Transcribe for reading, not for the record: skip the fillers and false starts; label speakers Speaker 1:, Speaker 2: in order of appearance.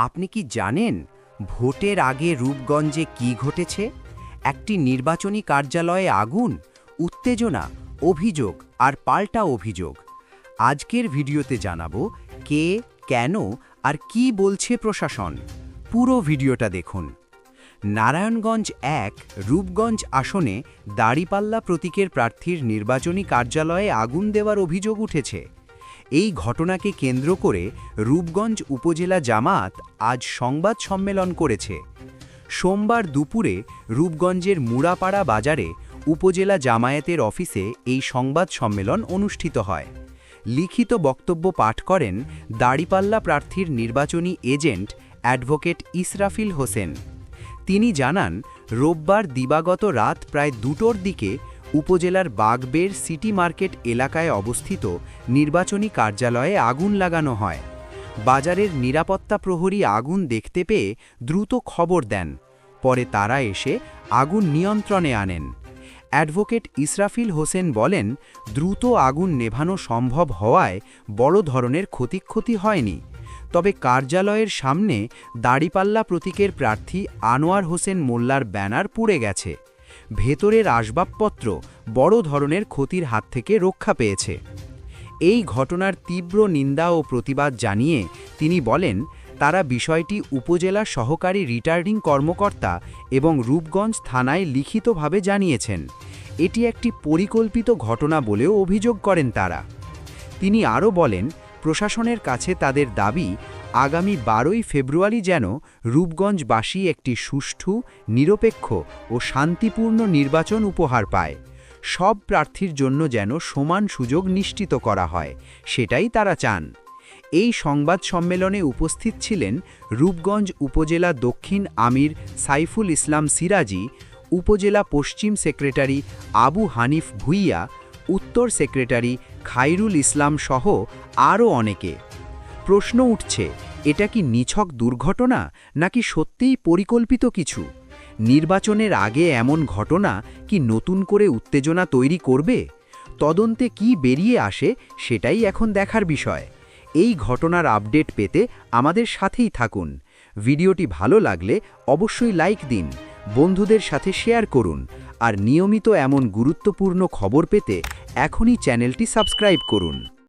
Speaker 1: আপনি কি জানেন ভোটের আগে রূপগঞ্জে কি ঘটেছে? একটি নির্বাচনী কার্যালয়ে আগুন, উত্তেজনা, অভিযোগ আর পাল্টা অভিযোগ। আজকের ভিডিওতে জানাবো কে, কেন আর কি বলছে প্রশাসন। পুরো ভিডিওটা দেখুন। নারায়ণগঞ্জ ১ রূপগঞ্জ আসনে দাড়িপাল্লা প্রতীকের প্রার্থীর নির্বাচনী কার্যালয়ে আগুন দেওয়ার অভিযোগ উঠেছে। এই ঘটনাকে কেন্দ্র করে রূপগঞ্জ উপজেলা জামায়াত আজ সংবাদ সম্মেলন করেছে। সোমবার দুপুরে রূপগঞ্জের মুড়াপাড়া বাজারে উপজেলা জামায়াতের অফিসে এই সংবাদ সম্মেলন অনুষ্ঠিত হয়। লিখিত বক্তব্য পাঠ করেন দাড়িপাল্লা প্রার্থীর নির্বাচনী এজেন্ট অ্যাডভোকেট ইসরাফিল হোসেন। তিনি জানান, রোববার দিবাগত রাত প্রায় ২টোর দিকে উপজেলার বাগবের সিটি মার্কেট এলাকায় অবস্থিত নির্বাচনী কার্যালয়ে আগুন লাগানো হয়। বাজারের নিরাপত্তা প্রহরী আগুন দেখতে পেয়ে দ্রুত খবর দেন। পরে তারা এসে আগুন নিয়ন্ত্রণে আনেন। অ্যাডভোকেট ইসরাফিল হোসেন বলেন, দ্রুত আগুন নেভানো সম্ভব হওয়ায় বড় ধরনের ক্ষতি হয়নি। তবে কার্যালয়ের সামনে দাড়িপাল্লা প্রতীকের প্রার্থী আনোয়ার হোসেন মোল্লার ব্যানার পুড়ে গেছে। ভেতরের আসবাবপত্র বড় ধরনের ক্ষতির হাত থেকে রক্ষা পেয়েছে। এই ঘটনার তীব্র নিন্দা ও প্রতিবাদ জানিয়ে তিনি বলেন, তারা বিষয়টি উপজেলা সহকারী রিটার্নিং কর্মকর্তা এবং রূপগঞ্জ থানায় লিখিতভাবে জানিয়েছেন। এটি একটি পরিকল্পিত ঘটনা বলেও অভিযোগ করেন তারা। তিনি আরও বলেন, প্রশাসনের কাছে তাদের দাবি, আগামী ১২ই ফেব্রুয়ারি যেন রূপগঞ্জবাসী একটি সুষ্ঠু, নিরপেক্ষ ও শান্তিপূর্ণ নির্বাচন উপহার পায়। সব প্রার্থীর জন্য যেন সমান সুযোগ নিশ্চিত করা হয়, সেটাই তারা চান। এই সংবাদ সম্মেলনে উপস্থিত ছিলেন রূপগঞ্জ উপজেলা দক্ষিণ আমির সাইফুল ইসলাম সিরাজি, উপজেলা পশ্চিম সেক্রেটারি আবু হানিফ ভুইয়া, উত্তর সেক্রেটারি খাইরুল ইসলাম সহ আরও অনেকে। প্রশ্ন উঠছে, এটা কি নিছক দুর্ঘটনা নাকি সত্যিই পরিকল্পিত কিছু? নির্বাচনের আগে এমন ঘটনা কি নতুন করে উত্তেজনা তৈরি করবে? তদন্তে কি বেরিয়ে আসে সেটাই এখন দেখার বিষয়। এই ঘটনার আপডেট পেতে আমাদের সাথেই থাকুন। ভিডিওটি ভালো লাগলে অবশ্যই লাইক দিন, বন্ধুদের সাথে শেয়ার করুন আর নিয়মিত এমন গুরুত্বপূর্ণ খবর পেতে এখনই চ্যানেলটি সাবস্ক্রাইব করুন।